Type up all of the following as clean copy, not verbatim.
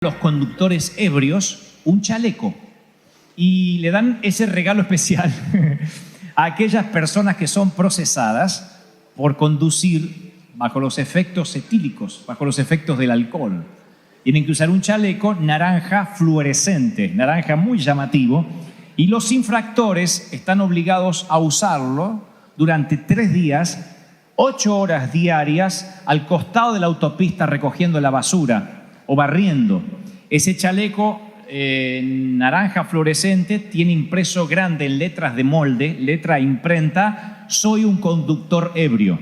los conductores ebrios un chaleco y le dan ese regalo especial a aquellas personas que son procesadas por conducir bajo los efectos etílicos, bajo los efectos del alcohol. Tienen que usar un chaleco naranja fluorescente, naranja muy llamativo, y los infractores están obligados a usarlo durante 3 días, 8 horas diarias, al costado de la autopista recogiendo la basura o barriendo. Ese chaleco naranja fluorescente tiene impreso grande en letras de molde, letra imprenta: soy un conductor ebrio.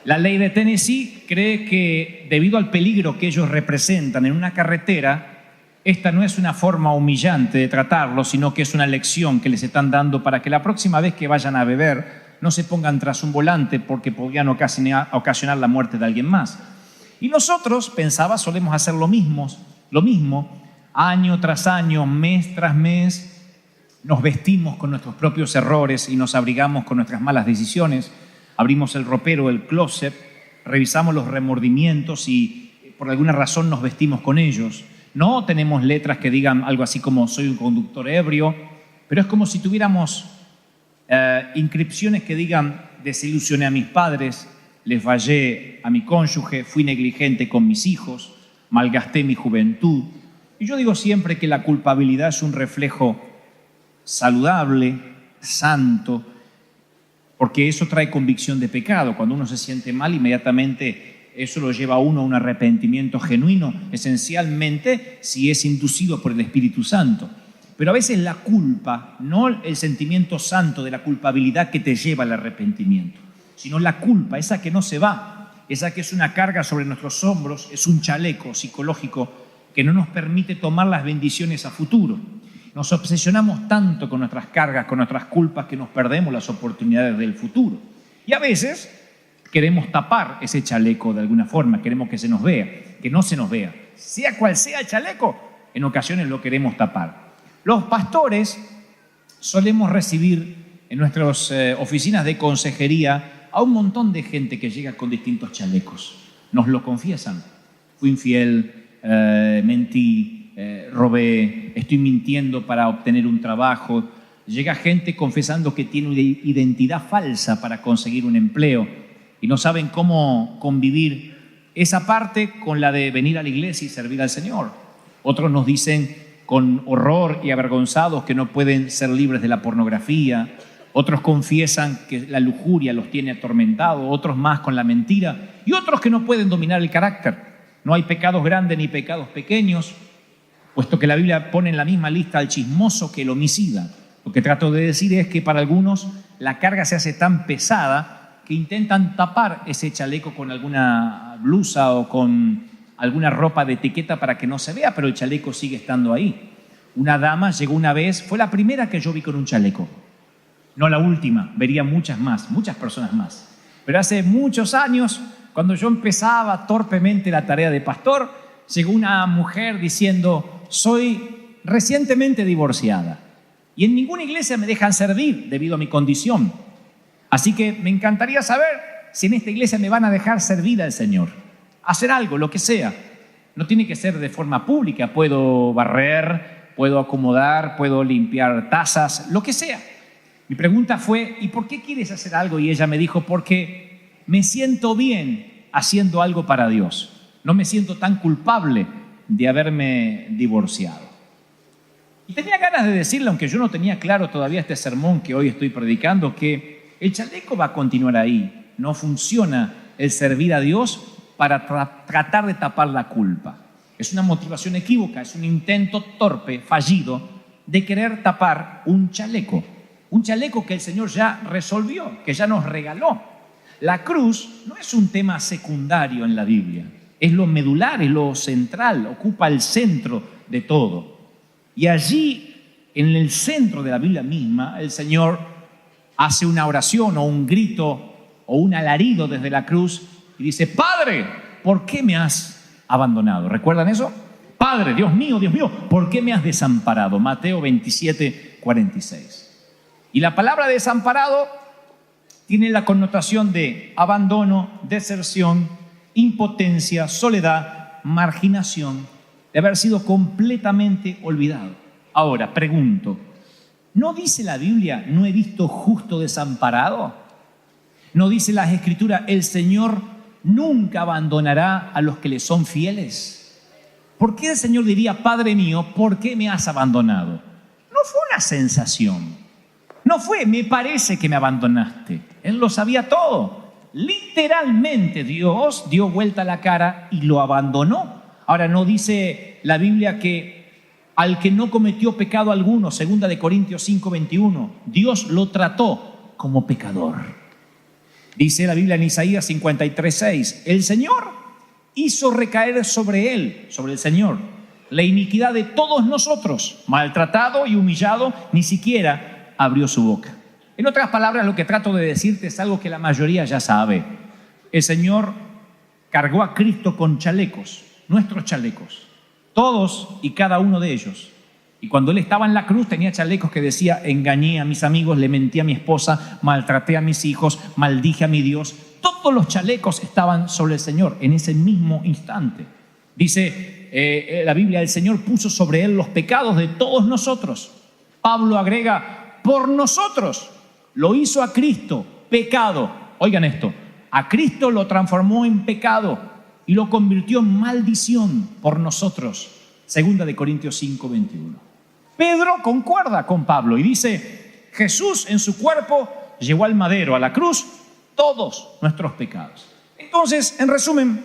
La ley de Tennessee cree que debido al peligro que ellos representan en una carretera, esta no es una forma humillante de tratarlo, sino que es una lección que les están dando para que la próxima vez que vayan a beber no se pongan tras un volante, porque podrían ocasionar la muerte de alguien más. Y nosotros, pensaba, solemos hacer lo mismo, año tras año, mes tras mes. Nos vestimos con nuestros propios errores y nos abrigamos con nuestras malas decisiones. Abrimos el ropero, el closet, revisamos los remordimientos y por alguna razón nos vestimos con ellos. No tenemos letras que digan algo así como soy un conductor ebrio, pero es como si tuviéramos inscripciones que digan desilusioné a mis padres, les fallé a mi cónyuge, fui negligente con mis hijos, malgasté mi juventud. Y yo digo siempre que la culpabilidad es un reflejo saludable, santo, porque eso trae convicción de pecado. Cuando uno se siente mal, inmediatamente eso lo lleva a uno a un arrepentimiento genuino, esencialmente si es inducido por el Espíritu Santo. Pero a veces la culpa, no el sentimiento santo de la culpabilidad que te lleva al arrepentimiento, sino la culpa, esa que no se va, esa que es una carga sobre nuestros hombros, es un chaleco psicológico que no nos permite tomar las bendiciones a futuro. Nos obsesionamos tanto con nuestras cargas, con nuestras culpas, que nos perdemos las oportunidades del futuro. Y a veces queremos tapar ese chaleco de alguna forma, queremos que se nos vea, que no se nos vea. Sea cual sea el chaleco, en ocasiones lo queremos tapar. Los pastores solemos recibir en nuestras oficinas de consejería a un montón de gente que llega con distintos chalecos. Nos lo confiesan. Fui infiel, mentí, robé, estoy mintiendo para obtener un trabajo. Llega gente confesando que tiene una identidad falsa para conseguir un empleo y no saben cómo convivir esa parte con la de venir a la iglesia y servir al Señor. Otros nos dicen con horror y avergonzados que no pueden ser libres de la pornografía. Otros confiesan que la lujuria los tiene atormentados, otros más con la mentira, y otros que no pueden dominar el carácter. No hay pecados grandes ni pecados pequeños, puesto que la Biblia pone en la misma lista al chismoso que el homicida. Lo que trato de decir es que para algunos la carga se hace tan pesada que intentan tapar ese chaleco con alguna blusa o con alguna ropa de etiqueta para que no se vea, pero el chaleco sigue estando ahí. Una dama llegó una vez, fue la primera que yo vi con un chaleco. No la última, vería muchas más, muchas personas más. Pero hace muchos años, cuando yo empezaba torpemente la tarea de pastor, llegó una mujer diciendo: soy recientemente divorciada y en ninguna iglesia me dejan servir debido a mi condición. Así que me encantaría saber si en esta iglesia me van a dejar servir al Señor. Hacer algo, lo que sea. No tiene que ser de forma pública. Puedo barrer, puedo acomodar, puedo limpiar tazas, lo que sea. Mi pregunta fue: ¿y por qué quieres hacer algo? Y ella me dijo: porque me siento bien haciendo algo para Dios. No me siento tan culpable de haberme divorciado. Y tenía ganas de decirle, aunque yo no tenía claro todavía este sermón que hoy estoy predicando, que el chaleco va a continuar ahí. No funciona el servir a Dios para tratar de tapar la culpa. Es una motivación equívoca, es un intento torpe, fallido, de querer tapar un chaleco. Un chaleco que el Señor ya resolvió, que ya nos regaló. La cruz no es un tema secundario en la Biblia, es lo medular, es lo central, ocupa el centro de todo. Y allí, en el centro de la Biblia misma, el Señor hace una oración o un grito o un alarido desde la cruz y dice: Padre, ¿por qué me has abandonado? ¿Recuerdan eso? Padre, Dios mío, ¿por qué me has desamparado? Mateo 27, 46. Y la palabra desamparado tiene la connotación de abandono, deserción, impotencia, soledad, esa marginación, de haber sido completamente olvidado. Ahora, pregunto, ¿no dice la Biblia, no he visto justo desamparado? ¿No dice las Escrituras, el Señor nunca abandonará a los que le son fieles? ¿Por qué el Señor diría, Padre mío, ¿por qué me has abandonado? No fue una sensación. No fue, me parece que me abandonaste. Él lo sabía todo. Literalmente Dios dio vuelta la cara y lo abandonó. Ahora, no dice la Biblia que al que no cometió pecado alguno, 2 Corintios 5:21, Dios lo trató como pecador. Dice la Biblia en Isaías 53:6, el Señor hizo recaer sobre él, sobre el Señor, la iniquidad de todos nosotros, maltratado y humillado, ni siquiera abrió su boca. En otras palabras, lo que trato de decirte es algo que la mayoría ya sabe. El Señor cargó a Cristo con chalecos, nuestros chalecos, todos y cada uno de ellos. Y cuando Él estaba en la cruz tenía chalecos que decía, engañé a mis amigos, le mentí a mi esposa, maltraté a mis hijos, maldije a mi Dios. Todos los chalecos estaban sobre el Señor en ese mismo instante. Dice la Biblia, el Señor puso sobre Él los pecados de todos nosotros. Pablo agrega, por nosotros lo hizo a Cristo pecado. Oigan esto, a Cristo lo transformó en pecado y lo convirtió en maldición por nosotros. 2 Corintios 5:21. Pedro concuerda con Pablo y dice, Jesús en su cuerpo llevó al madero, a la cruz, todos nuestros pecados. Entonces, en resumen,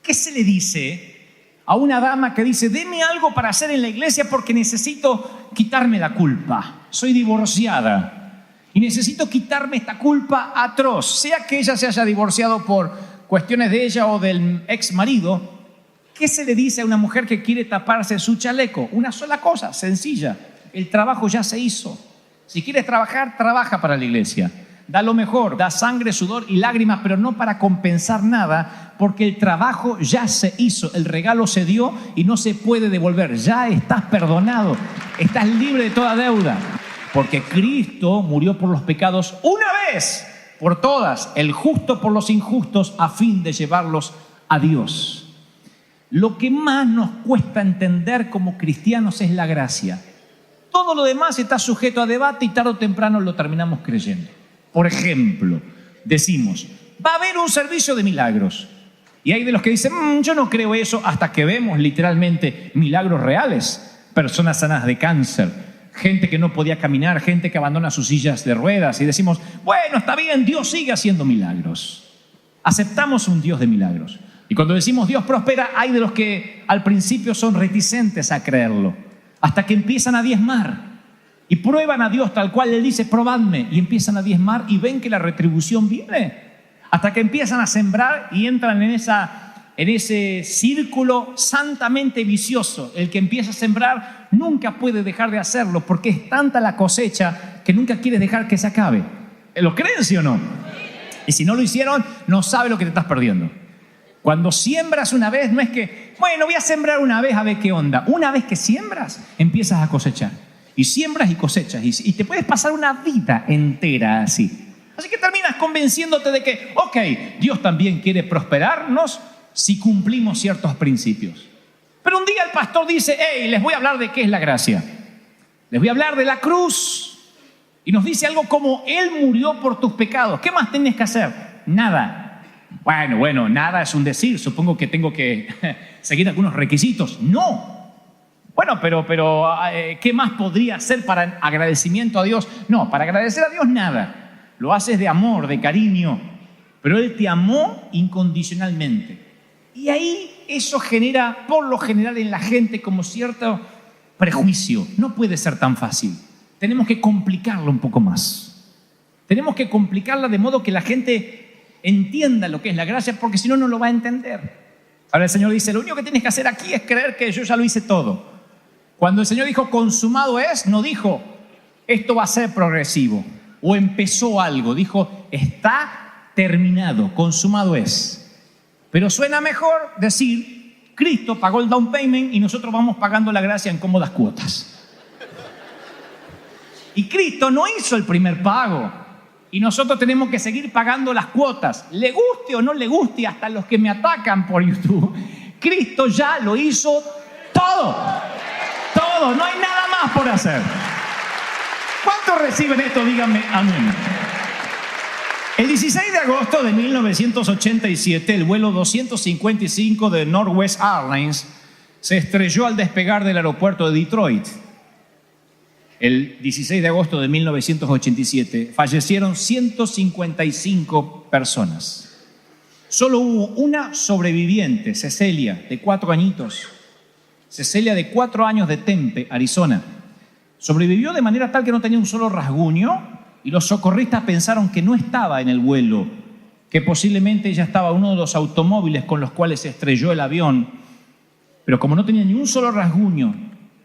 ¿qué se le dice a una dama que dice, deme algo para hacer en la iglesia porque necesito quitarme la culpa? Soy divorciada y necesito quitarme esta culpa atroz, sea que ella se haya divorciado por cuestiones de ella o del ex marido. ¿Qué se le dice a una mujer que quiere taparse su chaleco? Una sola cosa, sencilla. El trabajo ya se hizo. Si quieres trabajar, trabaja para la iglesia. Da lo mejor, da sangre, sudor y lágrimas, pero no para compensar nada, porque el trabajo ya se hizo, el regalo se dio y no se puede devolver. Ya estás perdonado, estás libre de toda deuda, porque Cristo murió por los pecados una vez por todas, el justo por los injustos, a fin de llevarlos a Dios. Lo que más nos cuesta entender como cristianos es la gracia. Todo lo demás está sujeto a debate y tarde o temprano lo terminamos creyendo. Por ejemplo, decimos, va a haber un servicio de milagros. Y hay de los que dicen, yo no creo eso, hasta que vemos literalmente milagros reales. Personas sanas de cáncer, gente que no podía caminar, gente que abandona sus sillas de ruedas. Y decimos, bueno, está bien, Dios sigue haciendo milagros. Aceptamos un Dios de milagros. Y cuando decimos Dios prospera, hay de los que al principio son reticentes a creerlo, hasta que empiezan a diezmar y prueban a Dios tal cual Él dice, probadme, y empiezan a diezmar y ven que la retribución viene, hasta que empiezan a sembrar y entran en ese círculo santamente vicioso. El que empieza a sembrar nunca puede dejar de hacerlo porque es tanta la cosecha que nunca quieres dejar que se acabe. ¿Lo creen, sí o no? Y si no lo hicieron, no sabe lo que te estás perdiendo. Cuando siembras una vez, no es que, bueno, voy a sembrar una vez a ver qué onda. Una vez que siembras, empiezas a cosechar. Y siembras y cosechas. Y te puedes pasar una vida entera así. Así que terminas convenciéndote de que, ok, Dios también quiere prosperarnos si cumplimos ciertos principios. Pero un día el pastor dice, hey, les voy a hablar de qué es la gracia. Les voy a hablar de la cruz. Y nos dice algo como, Él murió por tus pecados. ¿Qué más tienes que hacer? Nada. Bueno, nada es un decir. Supongo que tengo que seguir algunos requisitos. No. Bueno, pero ¿qué más podría hacer para agradecimiento a Dios? No, para agradecer a Dios nada. Lo haces de amor, de cariño. Pero Él te amó incondicionalmente. Y ahí eso genera, por lo general en la gente, como cierto prejuicio. No puede ser tan fácil. Tenemos que complicarlo un poco más. Tenemos que complicarla de modo que la gente entienda lo que es la gracia, porque si no, no lo va a entender. Ahora el Señor dice, lo único que tienes que hacer aquí es creer que yo ya lo hice todo. Cuando el Señor dijo, consumado es, no dijo, esto va a ser progresivo, o empezó algo. Dijo, está terminado, consumado es. Pero suena mejor decir, Cristo pagó el down payment y nosotros vamos pagando la gracia en cómodas cuotas. Y Cristo no hizo el primer pago. Y nosotros tenemos que seguir pagando las cuotas, le guste o no le guste, hasta los que me atacan por YouTube, Cristo ya lo hizo todo. Todo, no hay nada más por hacer. ¿Cuántos reciben esto? Díganme amén. El 16 de agosto de 1987, el vuelo 255 de Northwest Airlines se estrelló al despegar del aeropuerto de Detroit. El 16 de agosto de 1987 fallecieron 155 personas. Solo hubo una sobreviviente, Cecilia, de 4 añitos. Cecilia, de 4 años, de Tempe, Arizona. Sobrevivió de manera tal que no tenía un solo rasguño y los socorristas pensaron que no estaba en el vuelo, que posiblemente ella estaba en uno de los automóviles con los cuales se estrelló el avión. Pero como no tenía ni un solo rasguño,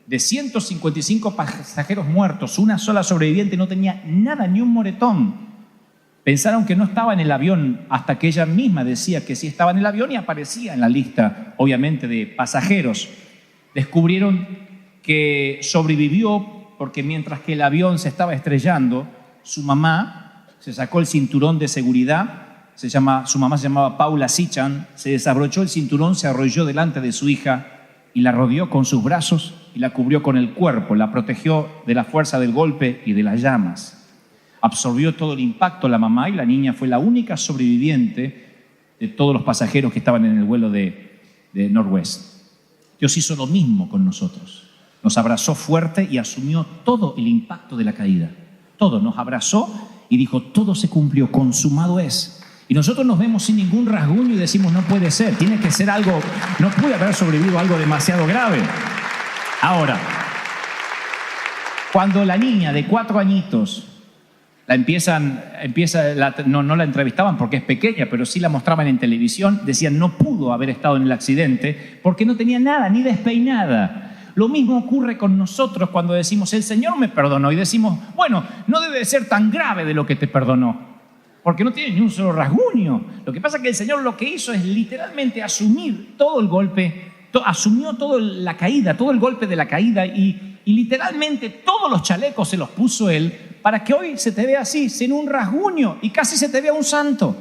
de 155 pasajeros muertos, una sola sobreviviente no tenía nada, ni un moretón. Pensaron que no estaba en el avión hasta que ella misma decía que sí estaba en el avión y aparecía en la lista, obviamente, de pasajeros. Descubrieron que sobrevivió porque mientras que el avión se estaba estrellando, su mamá se sacó el cinturón de seguridad. Su mamá se llamaba Paula Sichan, se desabrochó el cinturón, se arrolló delante de su hija y la rodeó con sus brazos y la cubrió con el cuerpo, la protegió de la fuerza del golpe y de las llamas. Absorbió todo el impacto la mamá y la niña fue la única sobreviviente de todos los pasajeros que estaban en el vuelo de Northwest. Dios hizo lo mismo con nosotros. Nos abrazó fuerte y asumió todo el impacto de la caída. Todo, nos abrazó y dijo, todo se cumplió, consumado es. Y nosotros nos vemos sin ningún rasguño y decimos, no puede ser, tiene que ser algo, no puede haber sobrevivido algo demasiado grave. Ahora, cuando la niña de 4 añitos no la entrevistaban porque es pequeña, pero sí la mostraban en televisión, decían no pudo haber estado en el accidente porque no tenía nada, ni despeinada. Lo mismo ocurre con nosotros cuando decimos, el Señor me perdonó, y decimos, bueno, no debe de ser tan grave de lo que te perdonó, porque no tiene ni un solo rasguño. Lo que pasa es que el Señor lo que hizo es literalmente asumir todo el golpe, asumió toda la caída, todo el golpe de la caída, y literalmente todos los chalecos se los puso Él para que hoy se te vea así, sin un rasguño, y casi se te vea un santo.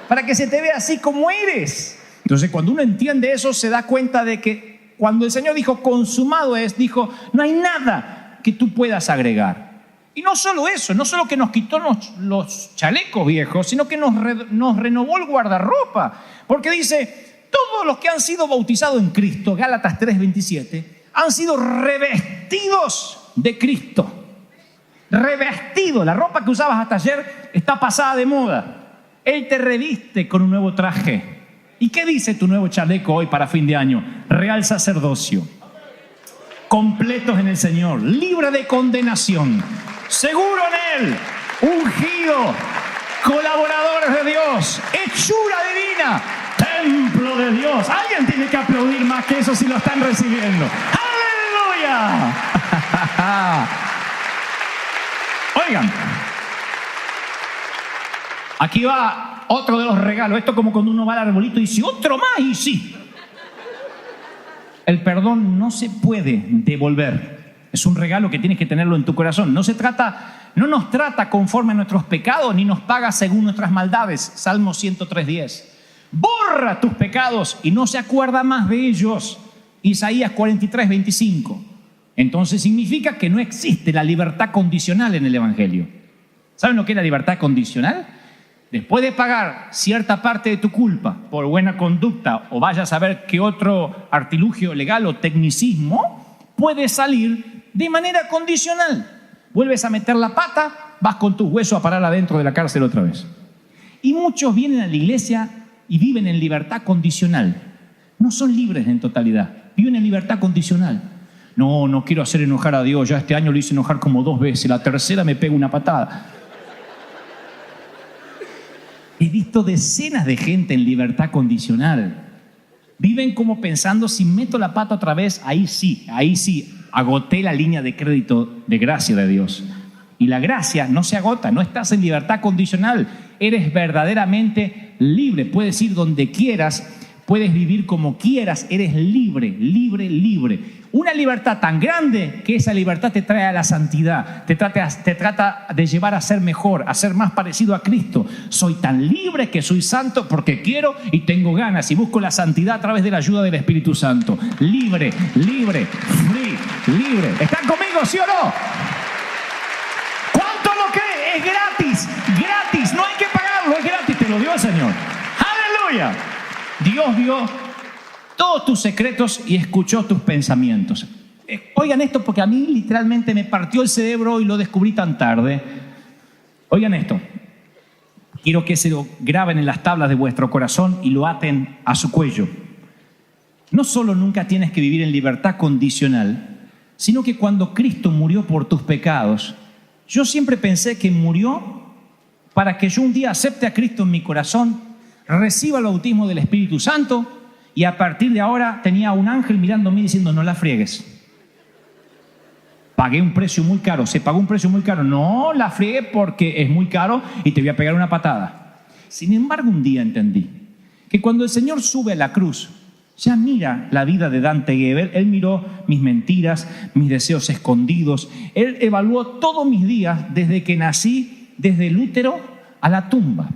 Para que se te vea así como eres. Entonces, cuando uno entiende eso, se da cuenta de que cuando el Señor dijo, consumado es, dijo, no hay nada que tú puedas agregar. Y no solo eso, no solo que nos quitó los chalecos viejos, sino que nos renovó el guardarropa. Porque dice, todos los que han sido bautizados en Cristo, Gálatas 3:27, han sido revestidos de Cristo. Revestido, la ropa que usabas hasta ayer está pasada de moda. Él te reviste con un nuevo traje. ¿Y qué dice tu nuevo chaleco hoy para fin de año? Real sacerdocio, completos en el Señor, libre de condenación, seguro en Él, ungido, colaboradores de Dios, hechura divina, templo de Dios. Alguien tiene que aplaudir más que eso si lo están recibiendo. ¡Aleluya! Oigan, aquí va otro de los regalos. Esto como cuando uno va al arbolito y dice, otro más, y sí. El perdón no se puede devolver. Es un regalo que tienes que tenerlo en tu corazón. No nos trata conforme a nuestros pecados, ni nos paga según nuestras maldades. Salmo 103:10. Borra tus pecados y no se acuerda más de ellos. Isaías 43:25. Entonces significa que no existe la libertad condicional en el Evangelio. ¿Saben lo que es la libertad condicional? Después de pagar cierta parte de tu culpa por buena conducta o vaya a saber qué otro artilugio legal o tecnicismo, puedes salir de manera condicional. Vuelves a meter la pata, vas con tus huesos a parar adentro de la cárcel otra vez. Y muchos vienen a la iglesia y viven en libertad condicional. No son libres en totalidad, viven en libertad condicional. No quiero hacer enojar a Dios, ya este año lo hice enojar como 2 veces, la tercera me pega una patada. He visto decenas de gente en libertad condicional. Viven como pensando, si meto la pata otra vez, ahí sí, agoté la línea de crédito de gracia de Dios. Y la gracia no se agota, no estás en libertad condicional, eres verdaderamente libre, puedes ir donde quieras, puedes vivir como quieras, eres libre, libre, libre. Una libertad tan grande que esa libertad te trae a la santidad, te trata de llevar a ser mejor, a ser más parecido a Cristo. Soy tan libre que soy santo porque quiero y tengo ganas y busco la santidad a través de la ayuda del Espíritu Santo. Libre, libre, free, libre. ¿Están conmigo, sí o no? ¿Cuánto lo cree? Es gratis, gratis, no hay que pagarlo, es gratis, te lo dio el Señor. ¡Aleluya! Dios vio todos tus secretos y escuchó tus pensamientos. Oigan esto porque a mí literalmente me partió el cerebro y lo descubrí tan tarde. Oigan esto. Quiero que se lo graben en las tablas de vuestro corazón y lo aten a su cuello. No solo nunca tienes que vivir en libertad condicional, sino que cuando Cristo murió por tus pecados, yo siempre pensé que murió para que yo un día acepte a Cristo en mi corazón, reciba el bautismo del Espíritu Santo y a partir de ahora tenía un ángel mirándome diciendo: no la friegues. Pagué un precio muy caro, se pagó un precio muy caro. No la friegues porque es muy caro y te voy a pegar una patada. Sin embargo, un día entendí que cuando el Señor sube a la cruz, ya mira la vida de Dante Gebel. Él miró mis mentiras, mis deseos escondidos. Él evaluó todos mis días desde que nací, desde el útero a la tumba.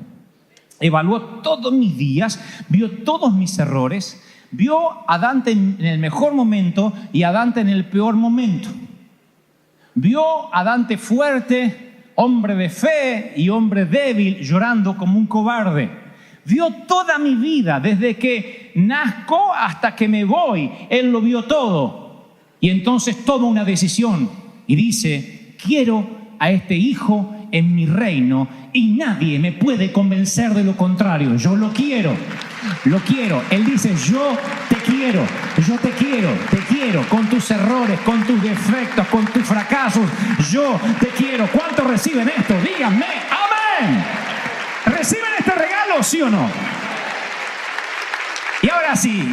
Evaluó todos mis días, vio todos mis errores, vio a Dante en el mejor momento y a Dante en el peor momento. Vio a Dante fuerte, hombre de fe, y hombre débil, llorando como un cobarde. Vio toda mi vida, desde que nazco hasta que me voy. Él lo vio todo. Y entonces toma una decisión y dice: quiero a este hijo en mi reino y nadie me puede convencer de lo contrario. Yo lo quiero, lo quiero. Él dice: yo te quiero, te quiero, con tus errores, con tus defectos, con tus fracasos. Yo te quiero. ¿Cuántos reciben esto? Díganme, amén. ¿Reciben este regalo, sí o no? Y ahora sí,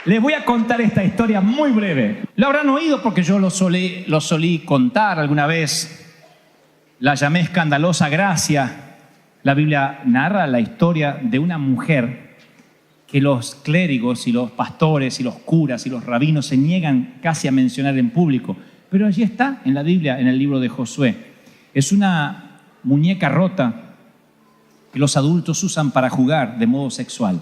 les voy a contar esta historia muy breve. Lo habrán oído porque yo lo solí contar alguna vez. La llamé escandalosa gracia. La Biblia narra la historia de una mujer que los clérigos y los pastores y los curas y los rabinos se niegan casi a mencionar en público. Pero allí está en la Biblia, en el libro de Josué. Es una muñeca rota que los adultos usan para jugar de modo sexual.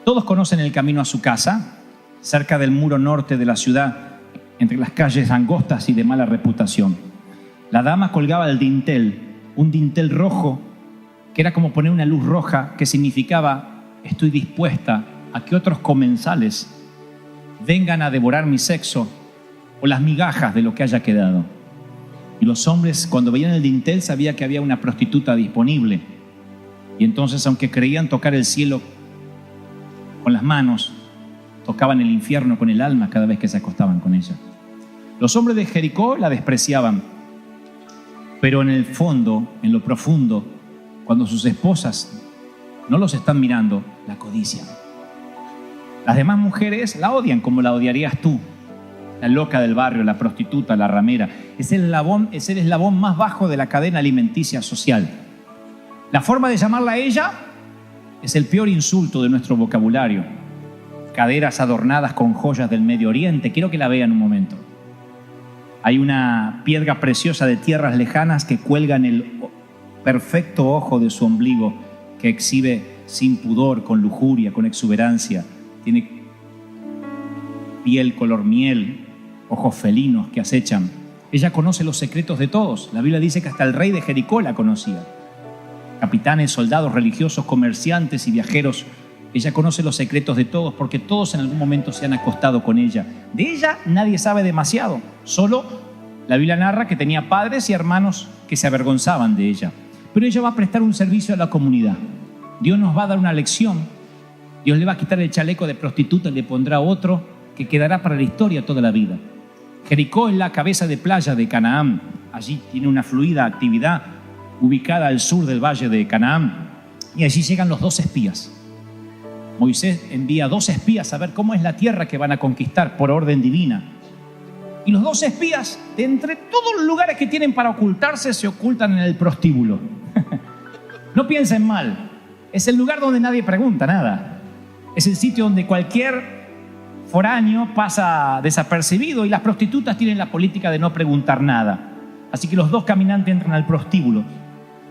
Todos conocen el camino a su casa, cerca del muro norte de la ciudad, entre las calles angostas y de mala reputación. La dama colgaba el dintel, un dintel rojo, que era como poner una luz roja, que significaba: estoy dispuesta a que otros comensales vengan a devorar mi sexo o las migajas de lo que haya quedado. Y los hombres, cuando veían el dintel, sabían que había una prostituta disponible. Y entonces, aunque creían tocar el cielo con las manos, tocaban el infierno con el alma cada vez que se acostaban con ella. Los hombres de Jericó la despreciaban, pero en el fondo, en lo profundo, cuando sus esposas no los están mirando, la codician. Las demás mujeres la odian como la odiarías tú. La loca del barrio, la prostituta, la ramera. Es el eslabón más bajo de la cadena alimenticia social. La forma de llamarla a ella es el peor insulto de nuestro vocabulario. Caderas adornadas con joyas del Medio Oriente. Quiero que la vean un momento. Hay una piedra preciosa de tierras lejanas que cuelga en el perfecto ojo de su ombligo, que exhibe sin pudor, con lujuria, con exuberancia. Tiene piel color miel, ojos felinos que acechan. Ella conoce los secretos de todos. La Biblia dice que hasta el rey de Jericó la conocía. Capitanes, soldados, religiosos, comerciantes y viajeros. Ella conoce los secretos de todos porque todos en algún momento se han acostado con ella. De ella nadie sabe demasiado. Solo la Biblia narra que tenía padres y hermanos que se avergonzaban de ella. Pero ella va a prestar un servicio a la comunidad. Dios nos va a dar una lección. Dios le va a quitar el chaleco de prostituta y le pondrá otro que quedará para la historia toda la vida. Jericó es la cabeza de playa de Canaán. Allí tiene una fluida actividad ubicada al sur del valle de Canaán. Y allí llegan los 2 espías. Moisés envía 2 espías a ver cómo es la tierra que van a conquistar por orden divina. Y los 2 espías, de entre todos los lugares que tienen para ocultarse, se ocultan en el prostíbulo. No piensen mal, es el lugar donde nadie pregunta nada. Es el sitio donde cualquier foráneo pasa desapercibido y las prostitutas tienen la política de no preguntar nada. Así que los dos caminantes entran al prostíbulo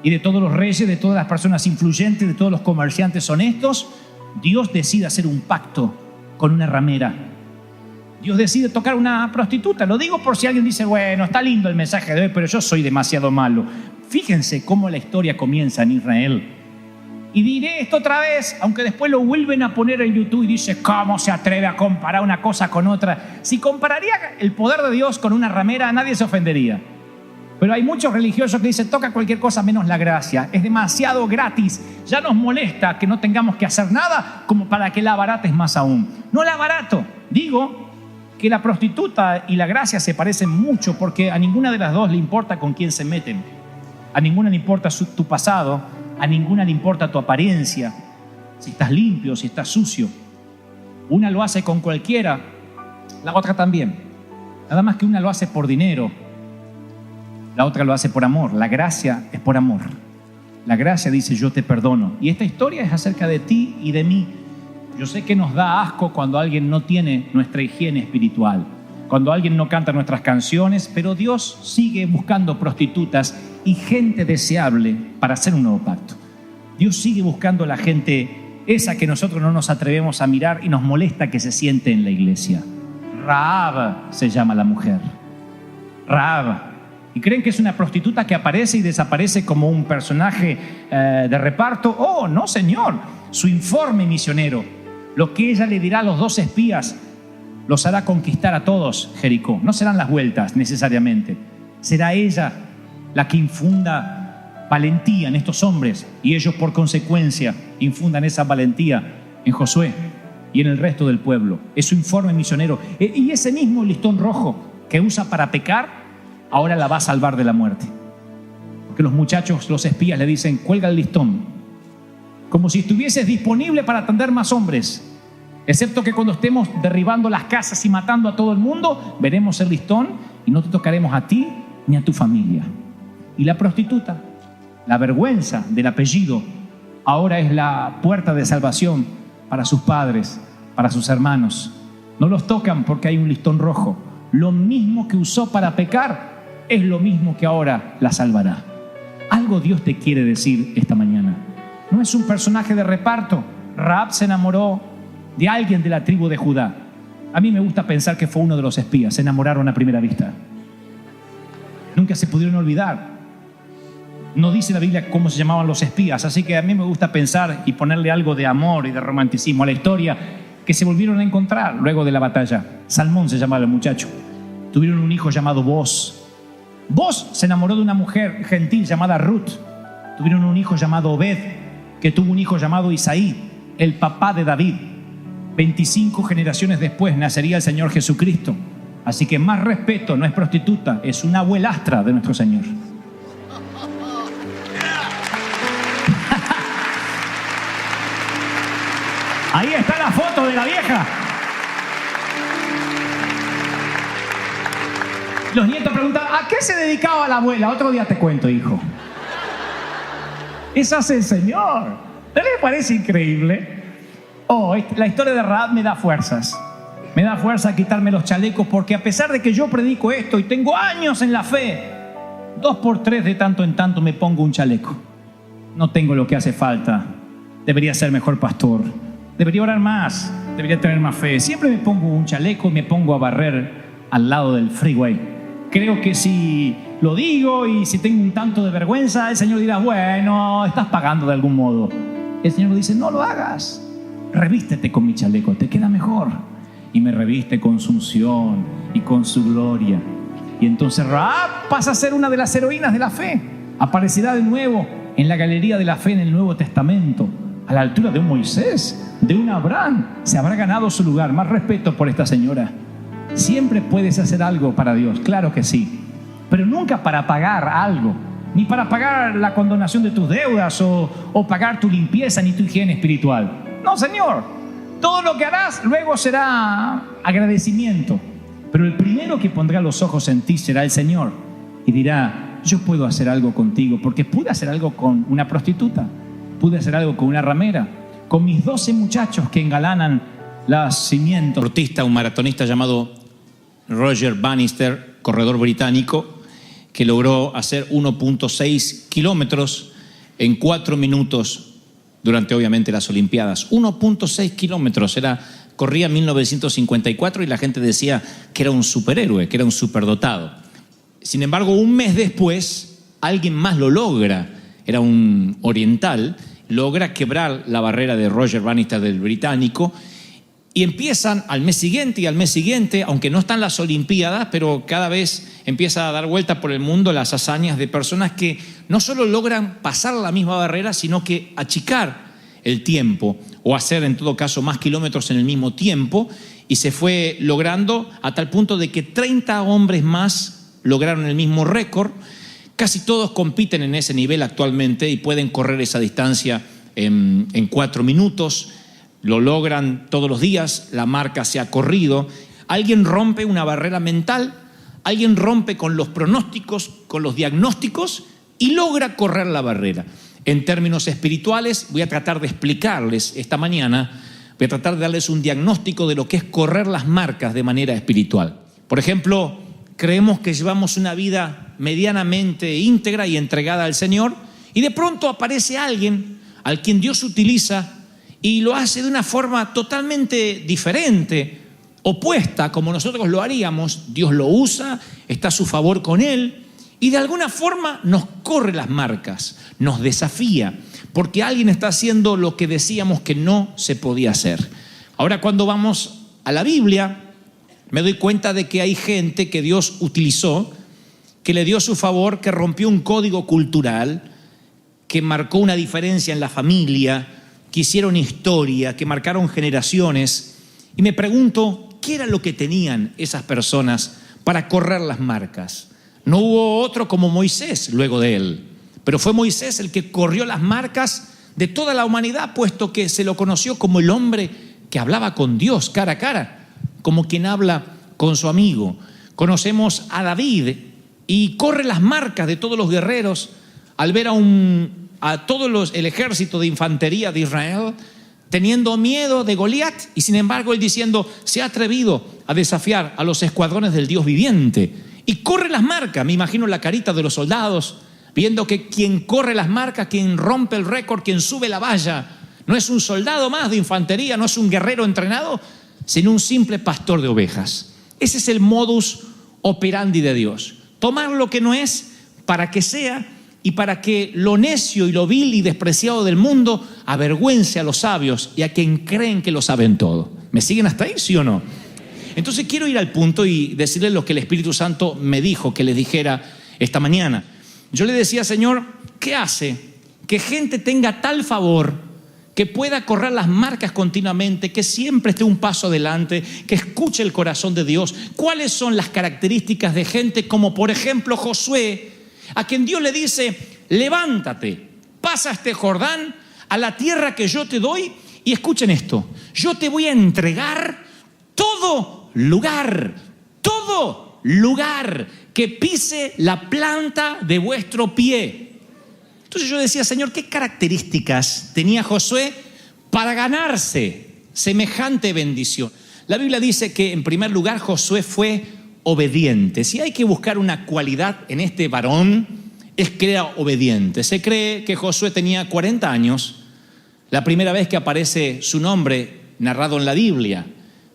y de todos los reyes, de todas las personas influyentes, de todos los comerciantes honestos, Dios decide hacer un pacto con una ramera. Dios decide tocar una prostituta. Lo digo por si alguien dice, bueno, está lindo el mensaje de hoy, pero yo soy demasiado malo. Fíjense cómo la historia comienza en Israel. Y diré esto otra vez, aunque después lo vuelven a poner en YouTube y dice, ¿cómo se atreve a comparar una cosa con otra? Si compararía el poder de Dios con una ramera, nadie se ofendería. Pero hay muchos religiosos que dicen, toca cualquier cosa menos la gracia. Es demasiado gratis. Ya nos molesta que no tengamos que hacer nada como para que la abarates más aún. No la abarato. Digo que la prostituta y la gracia se parecen mucho porque a ninguna de las dos le importa con quién se meten. A ninguna le importa tu pasado. A ninguna le importa tu apariencia. Si estás limpio, si estás sucio. Una lo hace con cualquiera. La otra también. Nada más que una lo hace por dinero. La otra lo hace por amor. La gracia es por amor. La gracia dice, yo te perdono. Y esta historia es acerca de ti y de mí. Yo sé que nos da asco cuando alguien no tiene nuestra higiene espiritual, cuando alguien no canta nuestras canciones, pero Dios sigue buscando prostitutas y gente deseable para hacer un nuevo pacto. Dios sigue buscando la gente esa que nosotros no nos atrevemos a mirar y nos molesta que se siente en la iglesia. Rahab se llama la mujer. Rahab. ¿Y creen que es una prostituta que aparece y desaparece como un personaje de reparto? Oh, no, señor. Su informe misionero, lo que ella le dirá a los 2 espías, los hará conquistar a todos Jericó. No serán las vueltas necesariamente. Será ella la que infunda valentía en estos hombres y ellos por consecuencia infundan esa valentía en Josué y en el resto del pueblo. Es su informe misionero. Y ese mismo listón rojo que usa para pecar, ahora la va a salvar de la muerte. Porque los muchachos, los espías le dicen, cuelga el listón. Como si estuvieses disponible para atender más hombres. Excepto que cuando estemos derribando las casas y matando a todo el mundo, veremos el listón y no te tocaremos a ti ni a tu familia. Y la prostituta, la vergüenza del apellido, ahora es la puerta de salvación para sus padres, para sus hermanos. No los tocan porque hay un listón rojo. Lo mismo que usó para pecar es lo mismo que ahora la salvará. Algo Dios te quiere decir esta mañana. No es un personaje de reparto. Rahab se enamoró de alguien de la tribu de Judá. A mí me gusta pensar que fue uno de los espías. Se enamoraron a primera vista. Nunca se pudieron olvidar. No dice la Biblia cómo se llamaban los espías, así que a mí me gusta pensar y ponerle algo de amor y de romanticismo a la historia, que se volvieron a encontrar luego de la batalla. Salmón se llamaba el muchacho. Tuvieron un hijo llamado Boz. Boz se enamoró de una mujer gentil llamada Ruth. Tuvieron un hijo llamado Obed, que tuvo un hijo llamado Isaí, el papá de David. 25 generaciones después nacería el Señor Jesucristo. Así que más respeto, no es prostituta, es una abuelastra de nuestro Señor. Ahí está la foto de la vieja. Los nietos preguntan, ¿a qué se dedicaba la abuela? Otro día te cuento, hijo. Eso hace el Señor. ¿No les parece increíble? Oh, la historia de Rahab me da fuerzas. Me da fuerza a quitarme los chalecos porque a pesar de que yo predico esto y tengo años en la fe, 2 por 3 de tanto en tanto me pongo un chaleco. No tengo lo que hace falta. Debería ser mejor pastor. Debería orar más. Debería tener más fe. Siempre me pongo un chaleco y me pongo a barrer al lado del freeway. Creo que si lo digo y si tengo un tanto de vergüenza, el Señor dirá, bueno, estás pagando de algún modo. El Señor dice, no lo hagas. Revístete con mi chaleco, te queda mejor. Y me reviste con su unción y con su gloria. Y entonces Rahab pasa a ser una de las heroínas de la fe. Aparecerá de nuevo en la galería de la fe en el Nuevo Testamento, a la altura de un Moisés, de un Abraham. Se habrá ganado su lugar. Más respeto por esta señora. Siempre puedes hacer algo para Dios, claro que sí, pero nunca para pagar algo, ni para pagar la condonación de tus deudas o pagar tu limpieza ni tu higiene espiritual. No, Señor, todo lo que harás luego será agradecimiento, pero el primero que pondrá los ojos en ti será el Señor y dirá, yo puedo hacer algo contigo porque pude hacer algo con una prostituta, pude hacer algo con una ramera, con mis 12 muchachos que engalanan los cimientos. Un maratonista llamado Roger Bannister, corredor británico, que logró hacer 1.6 kilómetros en 4 minutos durante, obviamente, las Olimpiadas. 1.6 kilómetros, corría en 1954 y la gente decía que era un superhéroe, que era un superdotado. Sin embargo, un mes después, alguien más lo logra. Era un oriental, logra quebrar la barrera de Roger Bannister del británico, y empiezan al mes siguiente, aunque no están las Olimpiadas, pero cada vez empieza a dar vuelta por el mundo las hazañas de personas que no solo logran pasar la misma barrera, sino que achicar el tiempo o hacer en todo caso más kilómetros en el mismo tiempo, y se fue logrando a tal punto de que 30 hombres más lograron el mismo récord. Casi todos compiten en ese nivel actualmente y pueden correr esa distancia en 4 minutos. Lo logran todos los días, la marca se ha corrido. Alguien rompe una barrera mental, alguien rompe con los pronósticos, con los diagnósticos y logra correr la barrera. En términos espirituales, voy a tratar de explicarles esta mañana, voy a tratar de darles un diagnóstico de lo que es correr las marcas de manera espiritual. Por ejemplo, creemos que llevamos una vida medianamente íntegra y entregada al Señor, y de pronto aparece alguien al quien Dios utiliza y lo hace de una forma totalmente diferente, opuesta como nosotros lo haríamos. Dios lo usa, está a su favor con él, y de alguna forma nos corre las marcas, nos desafía, porque alguien está haciendo lo que decíamos que no se podía hacer. Ahora, cuando vamos a la Biblia, me doy cuenta de que hay gente que Dios utilizó, que le dio su favor, que rompió un código cultural, que marcó una diferencia en la familia, que hicieron historia, que marcaron generaciones. Y me pregunto, ¿qué era lo que tenían esas personas para correr las marcas? No hubo otro como Moisés luego de él, pero fue Moisés el que corrió las marcas de toda la humanidad, puesto que se lo conoció como el hombre que hablaba con Dios cara a cara, como quien habla con su amigo. Conocemos a David y corre las marcas de todos los guerreros al ver a el ejército de infantería de Israel teniendo miedo de Goliat, y sin embargo él diciendo, se ha atrevido a desafiar a los escuadrones del Dios viviente, y corre las marcas. Me imagino la carita de los soldados viendo que quien corre las marcas, quien rompe el récord, quien sube la valla, no es un soldado más de infantería, no es un guerrero entrenado, sino un simple pastor de ovejas. Ese es el modus operandi de Dios: tomar lo que no es para que sea, y para que lo necio y lo vil y despreciado del mundo avergüence a los sabios y a quien creen que lo saben todo. ¿Me siguen hasta ahí, sí o no? Entonces quiero ir al punto y decirles lo que el Espíritu Santo me dijo que les dijera esta mañana. Yo le decía, Señor, ¿qué hace que gente tenga tal favor, que pueda correr las marcas continuamente, que siempre esté un paso adelante, que escuche el corazón de Dios? ¿Cuáles son las características de gente como, por ejemplo, Josué, a quien Dios le dice, levántate, pasa este Jordán a la tierra que yo te doy, y escuchen esto, yo te voy a entregar todo lugar que pise la planta de vuestro pie? Entonces yo decía, Señor, ¿qué características tenía Josué para ganarse semejante bendición? La Biblia dice que en primer lugar Josué fue obediente. Si hay que buscar una cualidad en este varón, es que era obediente. Se cree que Josué tenía 40 años la primera vez que aparece su nombre narrado en la Biblia.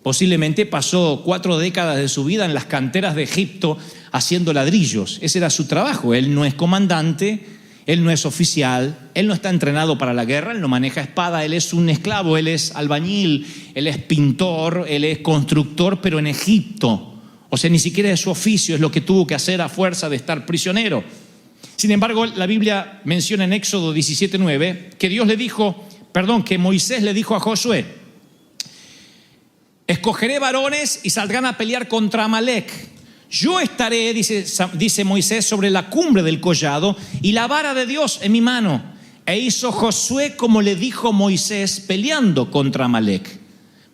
Posiblemente pasó 4 décadas de su vida en las canteras de Egipto haciendo ladrillos. Ese era su trabajo. Él no es comandante, él no es oficial, él no está entrenado para la guerra, él no maneja espada, él es un esclavo, él es albañil, él es pintor, él es constructor, pero en Egipto. O sea, ni siquiera es su oficio, es lo que tuvo que hacer a fuerza de estar prisionero. Sin embargo, la Biblia menciona en Éxodo 17:9 que Moisés le dijo a Josué, escogeré varones y saldrán a pelear contra Amalek. Yo estaré, dice Moisés, sobre la cumbre del collado y la vara de Dios en mi mano. E hizo Josué como le dijo Moisés, peleando contra Amalek.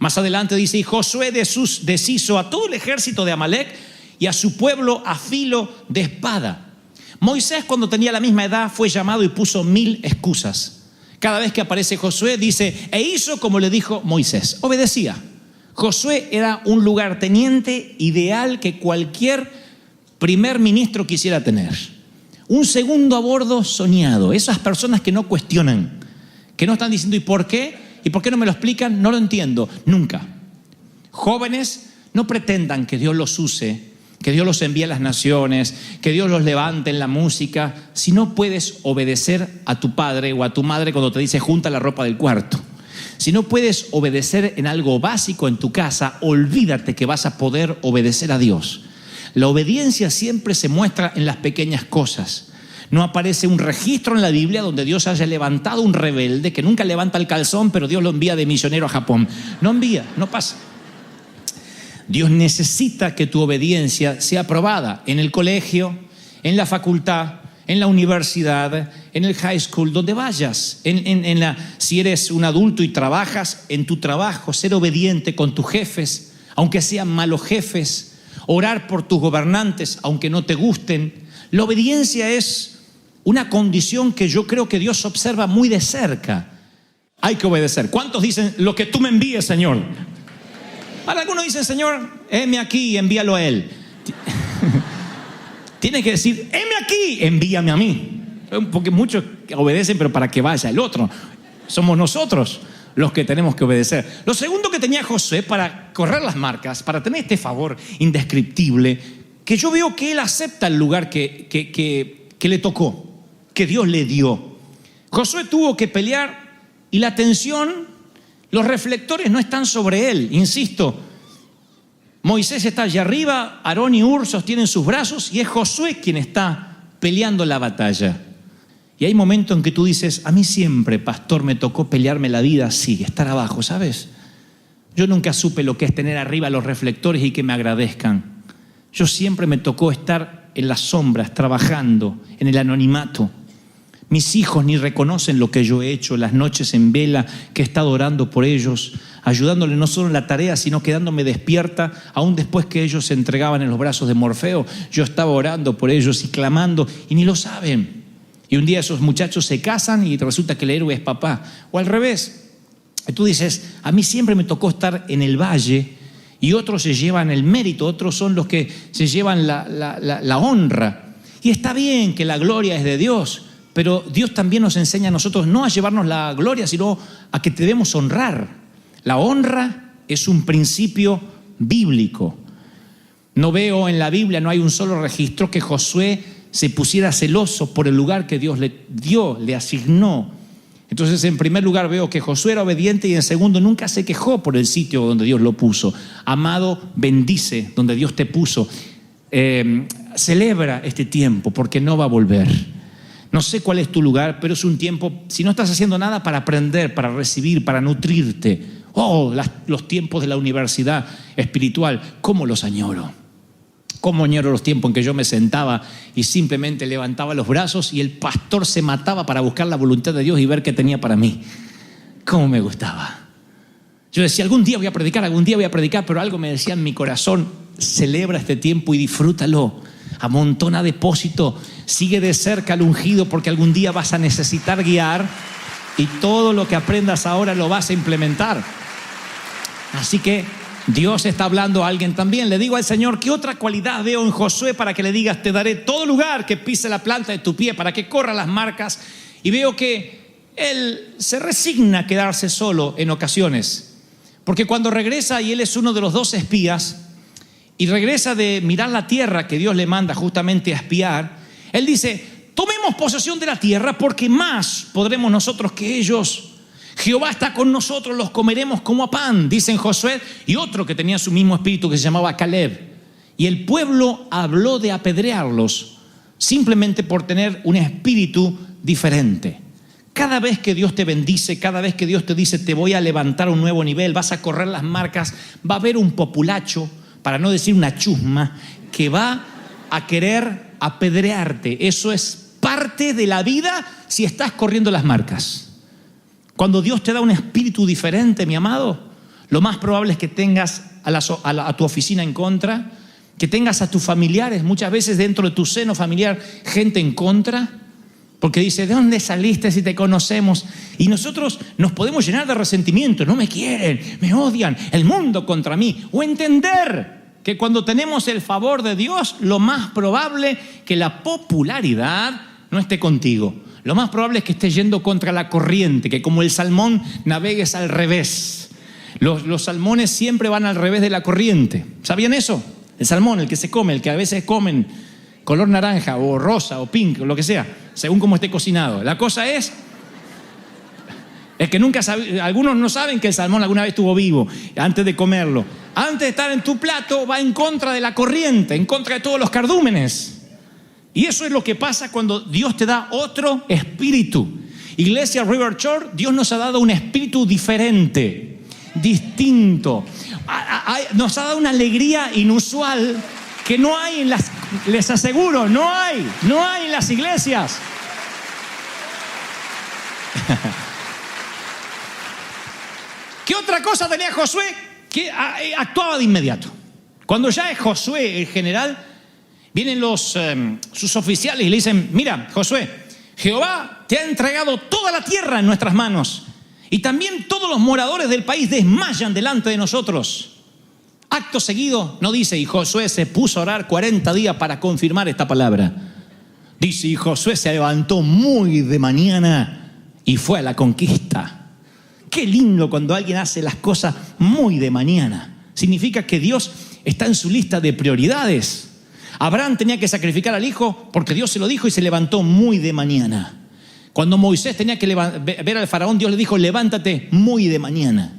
Más adelante dice, y Josué deshizo a todo el ejército de Amalek y a su pueblo a filo de espada. Moisés, cuando tenía la misma edad, fue llamado y puso 1000 excusas. Cada vez que aparece Josué dice, e hizo como le dijo Moisés, obedecía. Josué era un lugarteniente ideal que cualquier primer ministro quisiera tener. Un segundo a bordo soñado. Esas personas que no cuestionan, que no están diciendo ¿y por qué? ¿Y por qué no me lo explican? No lo entiendo, nunca. Jóvenes, no pretendan que Dios los use, que Dios los envíe a las naciones, que Dios los levante en la música, si no puedes obedecer a tu padre o a tu madre cuando te dice junta la ropa del cuarto. Si no puedes obedecer en algo básico en tu casa, olvídate que vas a poder obedecer a Dios. La obediencia siempre se muestra en las pequeñas cosas. No aparece un registro en la Biblia donde Dios haya levantado un rebelde que nunca levanta el calzón, pero Dios lo envía de misionero a Japón. No envía, no pasa. Dios necesita que tu obediencia sea aprobada en el colegio, en la facultad, en la universidad, en el high school, donde vayas. Si eres un adulto y trabajas en tu trabajo, ser obediente con tus jefes, aunque sean malos jefes. Orar por tus gobernantes, aunque no te gusten. La obediencia es una condición que yo creo que Dios observa muy de cerca. Hay que obedecer. ¿Cuántos dicen lo que tú me envíes, Señor? Ahora algunos dicen, Señor, heme aquí y envíalo a Él. Tienes que decir, heme aquí, envíame a mí. Porque muchos obedecen, pero para que vaya el otro. Somos nosotros los que tenemos que obedecer. Lo segundo que tenía Josué para correr las marcas, para tener este favor indescriptible, que yo veo que él acepta el lugar que le tocó, que Dios le dio. Josué tuvo que pelear y la atención, los reflectores no están sobre él, insisto. Moisés está allá arriba, Aarón y Hur sostienen sus brazos y es Josué quien está peleando la batalla. Y hay momentos en que tú dices, a mí siempre, pastor, me tocó pelearme la vida así, estar abajo, ¿sabes? Yo nunca supe lo que es tener arriba los reflectores y que me agradezcan. Yo siempre me tocó estar en las sombras, trabajando, en el anonimato. Mis hijos ni reconocen lo que yo he hecho, las noches en vela que he estado orando por ellos, ayudándoles no solo en la tarea, sino quedándome despierta, aún después que ellos se entregaban en los brazos de Morfeo. Yo estaba orando por ellos y clamando, y ni lo saben. Y un día esos muchachos se casan y resulta que el héroe es papá. O al revés. Y tú dices, a mí siempre me tocó estar en el valle y otros se llevan el mérito, otros son los que se llevan la honra. Y está bien que la gloria es de Dios, pero Dios también nos enseña a nosotros no a llevarnos la gloria, sino a que debemos honrar. La honra es un principio bíblico. No veo en la Biblia, no hay un solo registro que Josué se pusiera celoso por el lugar que Dios le dio, le asignó. Entonces, en primer lugar veo que Josué era obediente y en segundo, nunca se quejó por el sitio donde Dios lo puso. Amado, bendice donde Dios te puso. Celebra este tiempo porque no va a volver. No sé cuál es tu lugar, pero es un tiempo, si no estás haciendo nada, para aprender, para recibir, para nutrirte. Los tiempos de la universidad espiritual, ¿cómo los añoro? ¿Cómo añoro los tiempos en que yo me sentaba y simplemente levantaba los brazos y el pastor se mataba para buscar la voluntad de Dios y ver qué tenía para mí? ¿Cómo me gustaba? Yo decía, algún día voy a predicar, pero algo me decía en mi corazón, celebra este tiempo y disfrútalo. Amontona depósito, sigue de cerca al ungido porque algún día vas a necesitar guiar y todo lo que aprendas ahora lo vas a implementar. Así que Dios está hablando a alguien también. Le digo al Señor, ¿qué otra cualidad veo en Josué para que le digas, te daré todo lugar que pise la planta de tu pie, para que corra las marcas? Y veo que él se resigna a quedarse solo en ocasiones. Porque cuando regresa, y él es uno de los 12 espías, y regresa de mirar la tierra que Dios le manda justamente a espiar, él dice, tomemos posesión de la tierra porque más podremos nosotros que ellos. Jehová está con nosotros, los comeremos como a pan, dicen Josué, y otro que tenía su mismo espíritu que se llamaba Caleb. Y el pueblo habló de apedrearlos simplemente por tener un espíritu diferente. Cada vez que Dios te bendice, cada vez que Dios te dice te voy a levantar a un nuevo nivel, vas a correr las marcas, va a haber un populacho, para no decir una chusma, que va a querer apedrearte. Eso es parte de la vida si estás corriendo las marcas. Cuando Dios te da un espíritu diferente, mi amado, lo más probable es que tengas a tu oficina en contra, que tengas a tus familiares, muchas veces dentro de tu seno familiar, gente en contra. Porque dice, ¿de dónde saliste si te conocemos? Y nosotros nos podemos llenar de resentimiento. No me quieren, me odian, el mundo contra mí. O entender que cuando tenemos el favor de Dios, lo más probable que la popularidad no esté contigo. Lo más probable es que estés yendo contra la corriente, que como el salmón navegues al revés. Los salmones siempre van al revés de la corriente. ¿Sabían eso? El salmón, el que se come, el que a veces comen color naranja o rosa o pink o lo que sea, según cómo esté cocinado. La cosa es que nunca algunos no saben que el salmón alguna vez estuvo vivo antes de comerlo. Antes de estar en tu plato va en contra de la corriente, en contra de todos los cardúmenes. Y eso es lo que pasa cuando Dios te da otro espíritu. Iglesia River Church, Dios nos ha dado un espíritu diferente, distinto. Nos ha dado una alegría inusual que no hay en las, les aseguro, no hay en las iglesias. ¿Qué otra cosa tenía Josué? Que actuaba de inmediato. Cuando ya es Josué el general, vienen sus oficiales y le dicen, mira, Josué, Jehová te ha entregado toda la tierra en nuestras manos y también todos los moradores del país desmayan delante de nosotros. Acto seguido, no dice, y Josué se puso a orar 40 días para confirmar esta palabra. Dice, y Josué se levantó muy de mañana y fue a la conquista. Qué lindo cuando alguien hace las cosas muy de mañana. Significa que Dios está en su lista de prioridades. Abraham tenía que sacrificar al hijo porque Dios se lo dijo y se levantó muy de mañana. Cuando Moisés tenía que ver al faraón, Dios le dijo, levántate muy de mañana.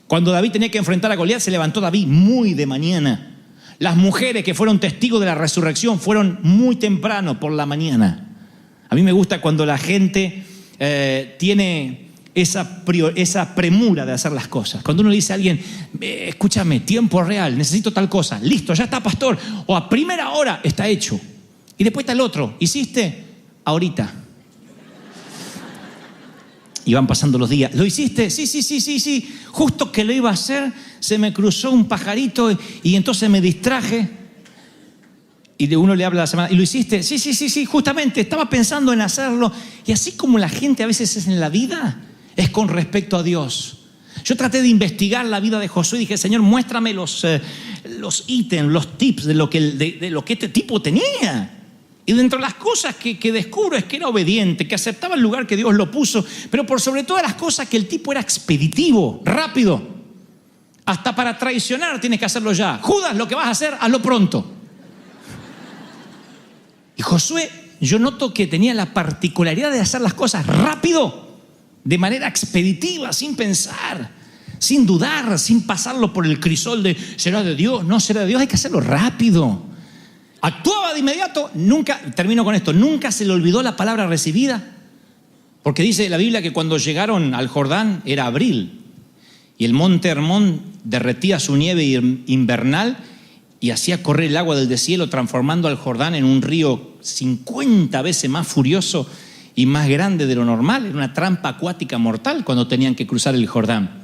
Cuando David tenía que enfrentar a Goliat, se levantó David muy de mañana. Las mujeres que fueron testigos de la resurrección fueron muy temprano por la mañana. A mí me gusta cuando la gente tiene esa premura de hacer las cosas. Cuando uno le dice a alguien, escúchame, tiempo real, necesito tal cosa, listo, ya está, pastor, o a primera hora está hecho. Y después está el otro, ¿hiciste? Ahorita. Y van pasando los días. ¿Lo hiciste? Sí. Justo que lo iba a hacer, se me cruzó un pajarito y entonces me distraje. Y de uno le habla a la semana, ¿y lo hiciste? Sí, justamente, estaba pensando en hacerlo. Y así como la gente a veces es en la vida, es con respecto a Dios. Yo traté de investigar la vida de Josué y dije, Señor, muéstrame los ítems, los tips de lo que este tipo tenía. Y dentro de las cosas que descubro es que era obediente, que aceptaba el lugar que Dios lo puso, pero por sobre todas las cosas que el tipo era expeditivo, rápido. Hasta para traicionar tienes que hacerlo ya. Judas, lo que vas a hacer, hazlo pronto. Y Josué, yo noto que tenía la particularidad de hacer las cosas rápido, de manera expeditiva, sin pensar, sin dudar, sin pasarlo por el crisol de ¿será de Dios? ¿No será de Dios? Hay que hacerlo rápido. Actuaba de inmediato, termino con esto, nunca se le olvidó la palabra recibida, porque dice la Biblia que cuando llegaron al Jordán era abril y el monte Hermón derretía su nieve invernal y hacía correr el agua del deshielo, transformando al Jordán en un río 50 veces más furioso y más grande de lo normal. Era una trampa acuática mortal cuando tenían que cruzar el Jordán.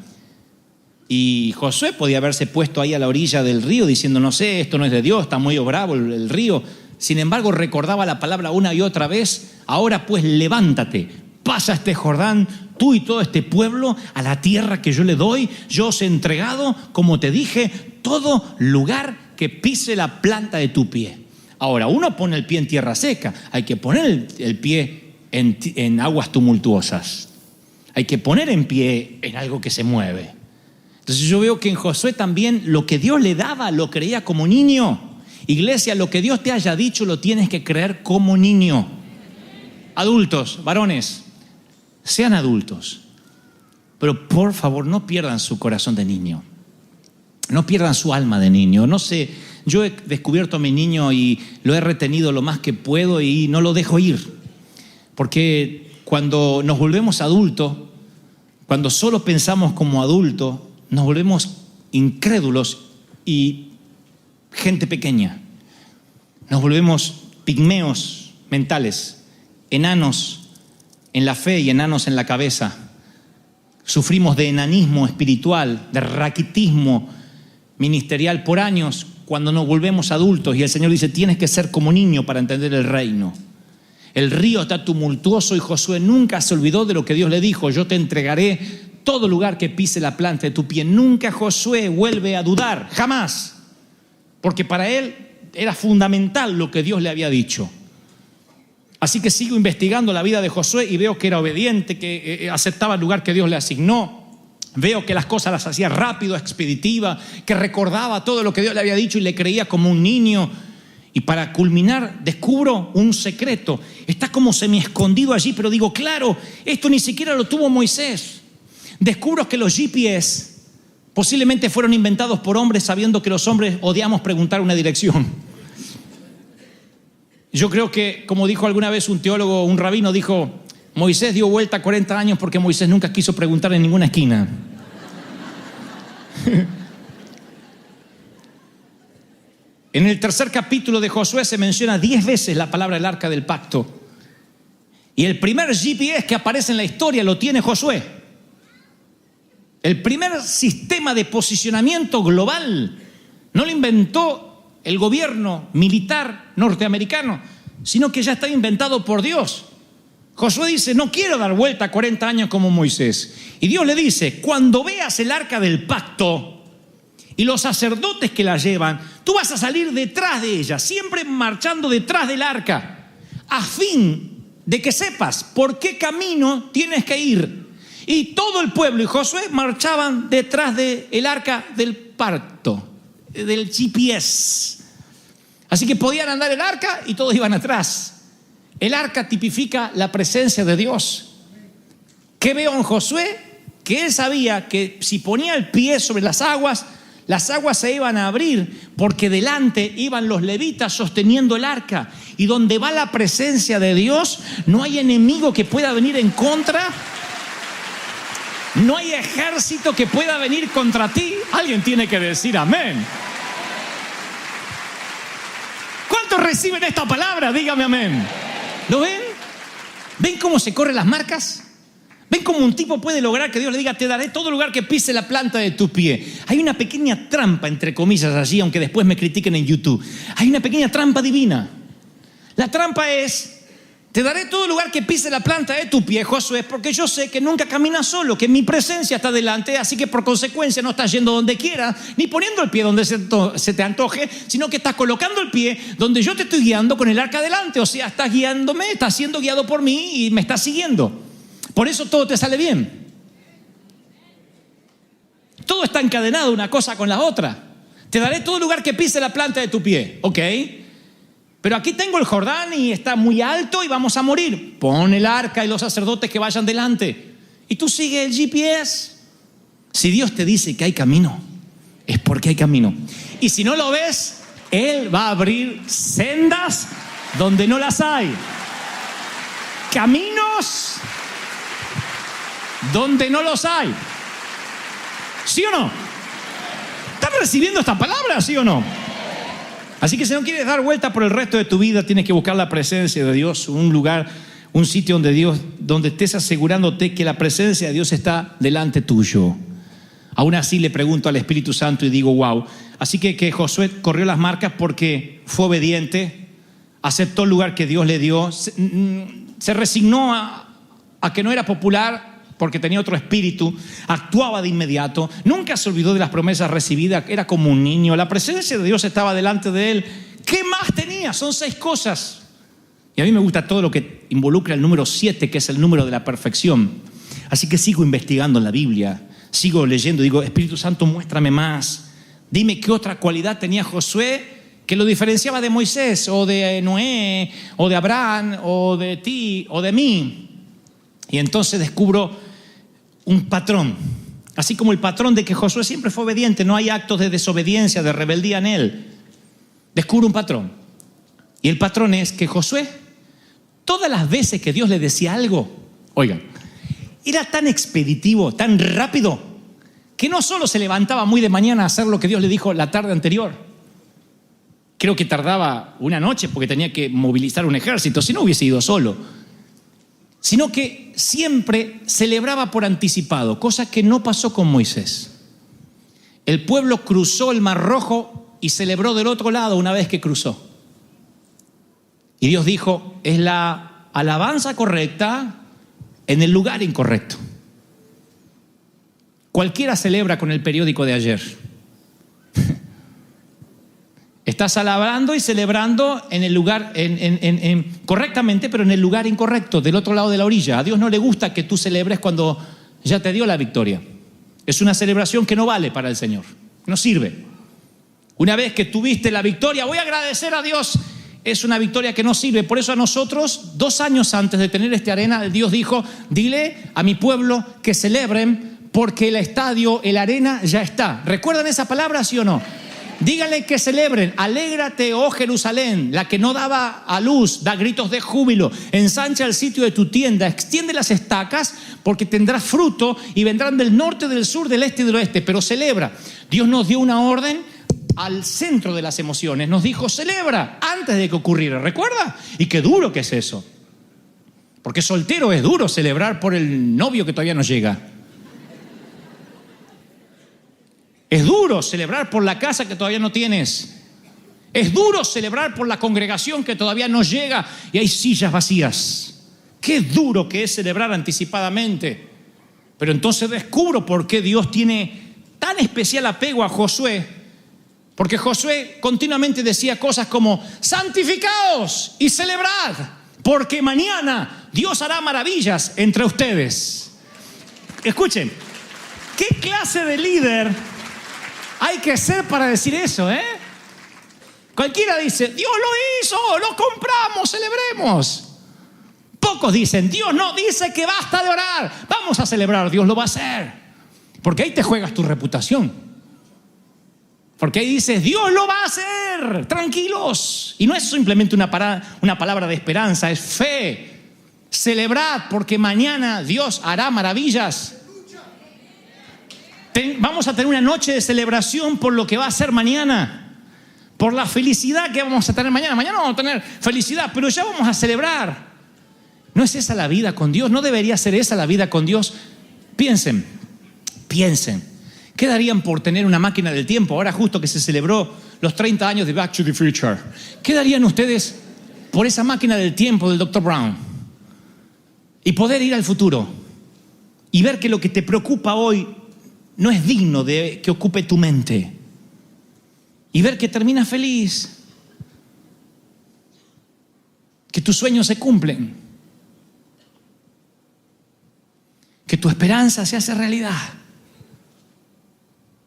Y Josué podía haberse puesto ahí a la orilla del río diciendo, no sé, esto no es de Dios, está muy bravo el río. Sin embargo, recordaba la palabra una y otra vez, ahora pues levántate, pasa este Jordán, tú y todo este pueblo, a la tierra que yo le doy. Yo os he entregado, como te dije, todo lugar que pise la planta de tu pie. Ahora, uno pone el pie en tierra seca, hay que poner el pie en aguas tumultuosas. Hay que poner en pie en algo que se mueve. Entonces yo veo que en Josué también lo que Dios le daba lo creía como niño. Iglesia, lo que Dios te haya dicho lo tienes que creer como niño. Adultos, varones, sean adultos, pero por favor no pierdan su corazón de niño. No pierdan su alma de niño. No sé, yo he descubierto a mi niño y lo he retenido lo más que puedo y no lo dejo ir. Porque cuando nos volvemos adultos, cuando solo pensamos como adultos, nos volvemos incrédulos y gente pequeña. Nos volvemos pigmeos mentales, enanos en la fe y enanos en la cabeza. Sufrimos de enanismo espiritual, de raquitismo ministerial por años cuando nos volvemos adultos y el Señor dice, tienes que ser como niño para entender el reino. el río está tumultuoso y Josué nunca se olvidó de lo que Dios le dijo: yo te entregaré todo lugar que pise la planta de tu pie. Nunca Josué vuelve a dudar, jamás, porque para él era fundamental lo que Dios le había dicho. Así que sigo investigando la vida de Josué y veo que era obediente, que aceptaba el lugar que Dios le asignó. Veo que las cosas las hacía rápido, expeditiva, que recordaba todo lo que Dios le había dicho y le creía como un niño. Y para culminar, descubro un secreto. Está como semi escondido allí, pero digo, claro, esto ni siquiera lo tuvo Moisés. Descubro que los GPS posiblemente fueron inventados por hombres, sabiendo que los hombres odiamos preguntar una dirección. Yo creo que, como dijo alguna vez un teólogo, un rabino, dijo: Moisés dio vuelta 40 años porque Moisés nunca quiso preguntar en ninguna esquina. En el tercer capítulo de Josué se menciona 10 veces la palabra el arca del pacto. Y el primer GPS que aparece en la historia lo tiene Josué. El primer sistema de posicionamiento global no lo inventó el gobierno militar norteamericano, sino que ya está inventado por Dios. Josué dice: no quiero dar vuelta 40 años como Moisés. Y Dios le dice: cuando veas el arca del pacto y los sacerdotes que la llevan, tú vas a salir detrás de ella, siempre marchando detrás del arca, a fin de que sepas por qué camino tienes que ir. Y todo el pueblo y Josué marchaban detrás del arca del pacto, del GPS. Así que podían andar el arca y todos iban atrás. El arca tipifica la presencia de Dios. ¿Qué veo en Josué? Que él sabía que si ponía el pie sobre las aguas se iban a abrir, porque delante iban los levitas sosteniendo el arca. Y donde va la presencia de Dios, no hay enemigo que pueda venir en contra. No hay ejército que pueda venir contra ti. Alguien tiene que decir amén. ¿Cuántos reciben esta palabra? Dígame amén. ¿Lo ven? ¿Ven cómo se corren las marcas? ¿Ven cómo un tipo puede lograr que Dios le diga: te daré todo lugar que pise la planta de tu pie? Hay una pequeña trampa, entre comillas, allí, aunque después me critiquen en YouTube. Hay una pequeña trampa divina. La trampa es: te daré todo lugar que pise la planta de tu pie, Josué, porque yo sé que nunca caminas solo, que mi presencia está delante, así que por consecuencia no estás yendo donde quieras, ni poniendo el pie donde se te antoje, sino que estás colocando el pie donde yo te estoy guiando con el arca delante. O sea, estás guiándome, estás siendo guiado por mí y me estás siguiendo. Por eso todo te sale bien. Todo está encadenado una cosa con la otra. Te daré todo lugar que pise la planta de tu pie. Ok. Pero aquí tengo el Jordán y está muy alto y vamos a morir. Pon el arca y los sacerdotes que vayan delante. Y tú sigue el GPS. Si Dios te dice que hay camino, es porque hay camino. Y si no lo ves, Él va a abrir sendas donde no las hay. Caminos donde no los hay. ¿Sí o no? ¿Están recibiendo esta palabra? ¿Sí o no? Así que si no quieres dar vuelta por el resto de tu vida, tienes que buscar la presencia de Dios, un lugar, un sitio donde estés asegurándote que la presencia de Dios está delante tuyo. Aún así le pregunto al Espíritu Santo y digo: wow. Así que Josué corrió las marcas porque fue obediente, aceptó el lugar que Dios le dio, se resignó a que no era popular porque tenía otro espíritu, actuaba de inmediato, nunca se olvidó de las promesas recibidas, era como un niño. La presencia de Dios estaba delante de él. ¿Qué más tenía? Son 6 cosas. Y a mí me gusta todo lo que involucra el número 7, que es el número de la perfección. Así que sigo investigando en la Biblia, sigo leyendo, digo: Espíritu Santo, muéstrame más. Dime qué otra cualidad tenía Josué que lo diferenciaba de Moisés, o de Noé, o de Abraham, o de ti, o de mí. Y entonces descubro un patrón, así como el patrón de que Josué siempre fue obediente, no hay actos de desobediencia, de rebeldía en él. Descubro un patrón, y el patrón es que Josué, todas las veces que Dios le decía algo, oigan, era tan expeditivo, tan rápido, que no solo se levantaba muy de mañana a hacer lo que Dios le dijo la tarde anterior. Creo que tardaba una noche porque tenía que movilizar un ejército, si no hubiese ido solo. Sino que siempre celebraba por anticipado, cosa que no pasó con Moisés. El pueblo cruzó el Mar Rojo y celebró del otro lado una vez que cruzó. Y Dios dijo: es la alabanza correcta en el lugar incorrecto. Cualquiera celebra con el periódico de ayer. Estás alabando y celebrando en el lugar, correctamente, pero en el lugar incorrecto, del otro lado de la orilla. A Dios no le gusta que tú celebres cuando ya te dio la victoria. Es una celebración que no vale para el Señor, no sirve. Una vez que tuviste la victoria, voy a agradecer a Dios, es una victoria que no sirve. Por eso a nosotros, 2 años antes de tener esta arena, Dios dijo, dile a mi pueblo que celebren porque el estadio, el arena ya está. ¿Recuerdan esa palabra, sí o no? Díganle que celebren. Alégrate, oh Jerusalén, la que no daba a luz, da gritos de júbilo. Ensancha el sitio de tu tienda, extiende las estacas, porque tendrás fruto y vendrán del norte, del sur, del este y del oeste. Pero celebra. Dios nos dio una orden al centro de las emociones. Nos dijo, celebra antes de que ocurriera. ¿Recuerda? Y qué duro que es eso. Porque soltero es duro celebrar por el novio que todavía no llega. Es duro celebrar por la casa que todavía no tienes. Es duro celebrar por la congregación que todavía no llega y hay sillas vacías. Qué duro que es celebrar anticipadamente. Pero entonces descubro por qué Dios tiene tan especial apego a Josué. Porque Josué continuamente decía cosas como, santificaos y celebrad, porque mañana Dios hará maravillas entre ustedes. Escuchen, ¿qué clase de líder hay que ser para decir eso, Cualquiera dice, Dios lo hizo, lo compramos, celebremos. Pocos dicen, Dios no, dice que basta de orar, vamos a celebrar, Dios lo va a hacer. Porque ahí te juegas tu reputación. Porque ahí dices, Dios lo va a hacer, tranquilos. Y no es simplemente una palabra de esperanza, es fe. Celebrad porque mañana Dios hará maravillas. Vamos a tener una noche de celebración por lo que va a ser mañana, por la felicidad que vamos a tener mañana. Mañana vamos a tener felicidad, pero ya vamos a celebrar. ¿No es esa la vida con Dios? ¿No debería ser esa la vida con Dios? Piensen. ¿Qué darían por tener una máquina del tiempo? Ahora justo que se celebró los 30 años de Back to the Future. ¿Qué darían ustedes por esa máquina del tiempo del Dr. Brown? Y poder ir al futuro y ver que lo que te preocupa hoy no es digno de que ocupe tu mente. Y ver que terminas feliz. Que tus sueños se cumplen. Que tu esperanza se hace realidad.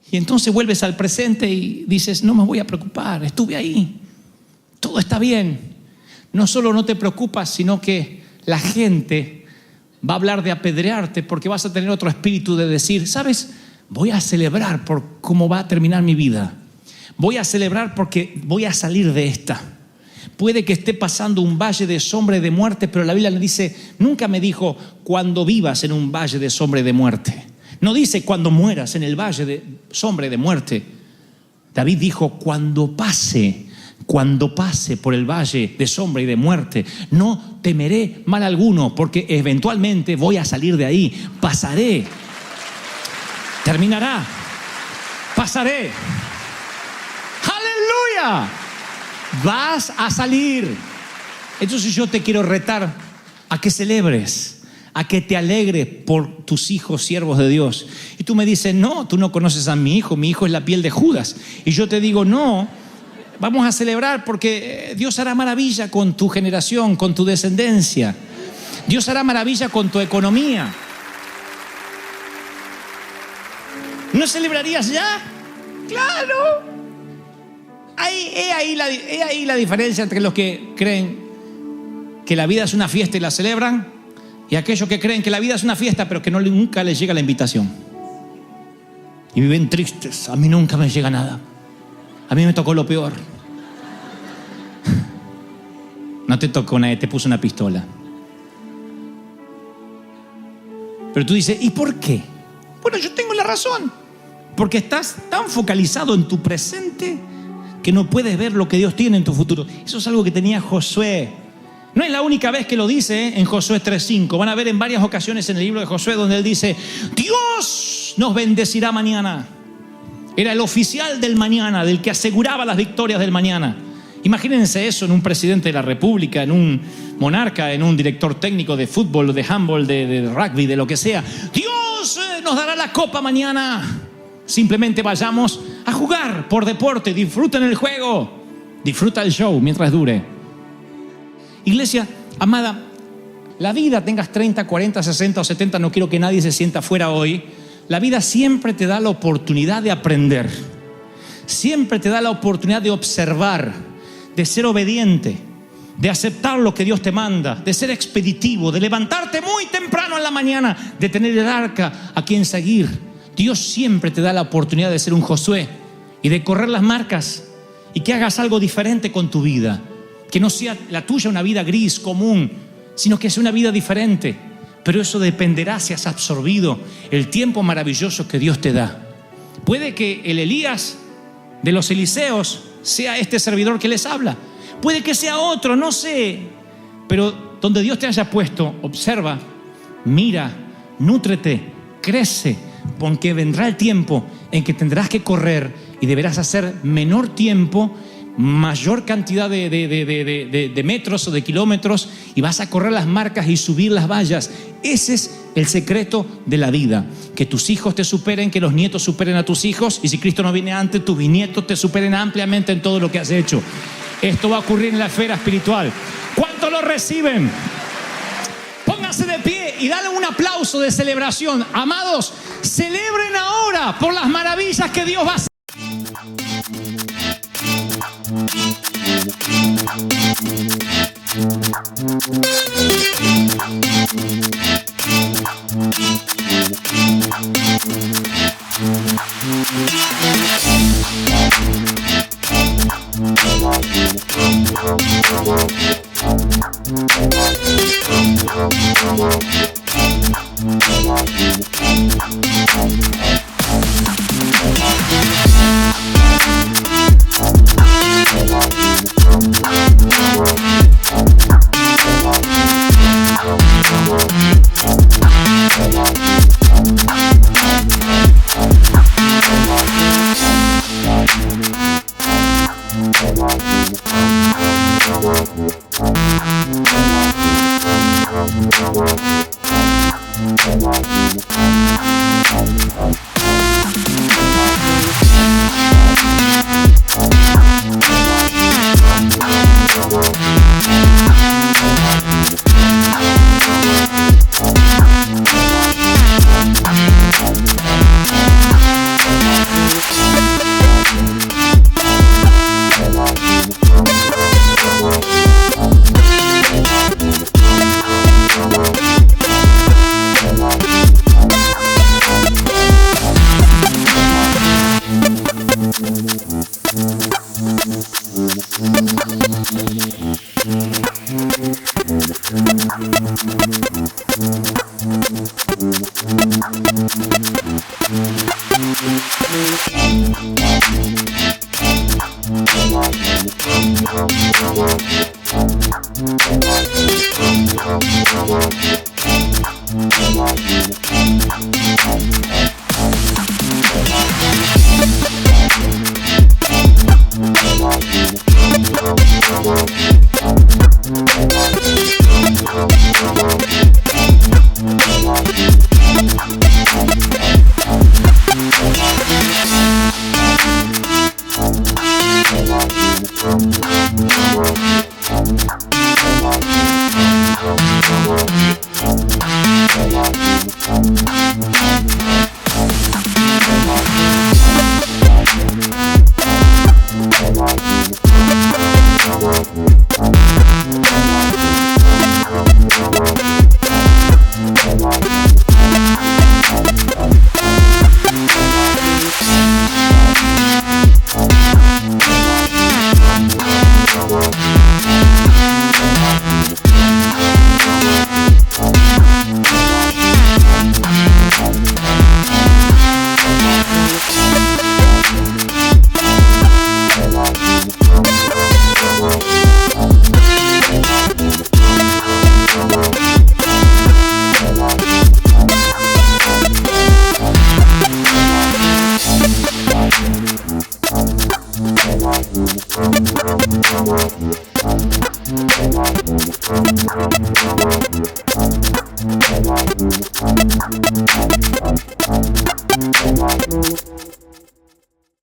Y entonces vuelves al presente y dices, no me voy a preocupar, estuve ahí. Todo está bien. No solo no te preocupas, sino que la gente va a hablar de apedrearte porque vas a tener otro espíritu de decir, ¿sabes? Voy a celebrar por cómo va a terminar mi vida. Voy a celebrar porque voy a salir de esta. Puede que esté pasando un valle de sombra y de muerte, pero la Biblia le dice, nunca me dijo cuando vivas en un valle de sombra y de muerte. No dice cuando mueras en el valle de sombra y de muerte. David dijo cuando pase por el valle de sombra y de muerte, no temeré mal alguno, porque eventualmente voy a salir de ahí, pasaré. Terminará. Pasaré. ¡Aleluya! Vas a salir. Entonces yo te quiero retar a que celebres, a que te alegres por tus hijos, siervos de Dios. Y tú me dices, no, tú no conoces a mi hijo es la piel de Judas. Y yo te digo, no, vamos a celebrar porque Dios hará maravilla con tu generación, con tu descendencia. Dios hará maravilla con tu economía. ¿No celebrarías ya? ¡Claro! He ahí la diferencia entre los que creen que la vida es una fiesta y la celebran y aquellos que creen que la vida es una fiesta pero que nunca les llega la invitación. Y viven tristes. A mí nunca me llega nada. A mí me tocó lo peor. No te tocó nadie, te puso una pistola. Pero tú dices, ¿y por qué? Bueno, yo tengo la razón. Porque estás tan focalizado en tu presente que no puedes ver lo que Dios tiene en tu futuro. Eso es algo que tenía Josué. No es la única vez que lo dice en Josué 3:5. Van a ver en varias ocasiones en el libro de Josué donde él dice, Dios nos bendecirá mañana. Era el oficial del mañana, del que aseguraba las victorias del mañana. Imagínense eso en un presidente de la República, en un monarca, en un director técnico de fútbol, de handball, de rugby, de lo que sea. Dios nos dará la copa mañana. Simplemente vayamos a jugar por deporte, disfruten el juego, disfruta el show mientras dure. Iglesia amada, la vida, tengas 30, 40, 60 o 70, no quiero que nadie se sienta fuera hoy. La vida siempre te da la oportunidad de aprender. Siempre te da la oportunidad de observar, de ser obediente, de aceptar lo que Dios te manda, de ser expeditivo, de levantarte muy temprano en la mañana, de tener el arca a quien seguir. Dios siempre te da la oportunidad de ser un Josué y de correr las marcas y que hagas algo diferente con tu vida. Que no sea la tuya una vida gris, común, sino que sea una vida diferente. Pero eso dependerá si has absorbido el tiempo maravilloso que Dios te da. Puede que el Elías de los Eliseos sea este servidor que les habla. Puede que sea otro, no sé. Pero donde Dios te haya puesto, observa, mira, nútrete, crece, porque vendrá el tiempo en que tendrás que correr y deberás hacer menor tiempo, mayor cantidad de metros o de kilómetros, y vas a correr las marcas y subir las vallas. Ese es el secreto de la vida. Que tus hijos te superen, que los nietos superen a tus hijos, y si Cristo no viene antes, tus bisnietos te superen ampliamente en todo lo que has hecho. Esto va a ocurrir en la esfera espiritual. ¿Cuántos lo reciben? Pónganse de pie y dale un aplauso de celebración. Amados, celebren ahora por las maravillas que Dios va a hacer.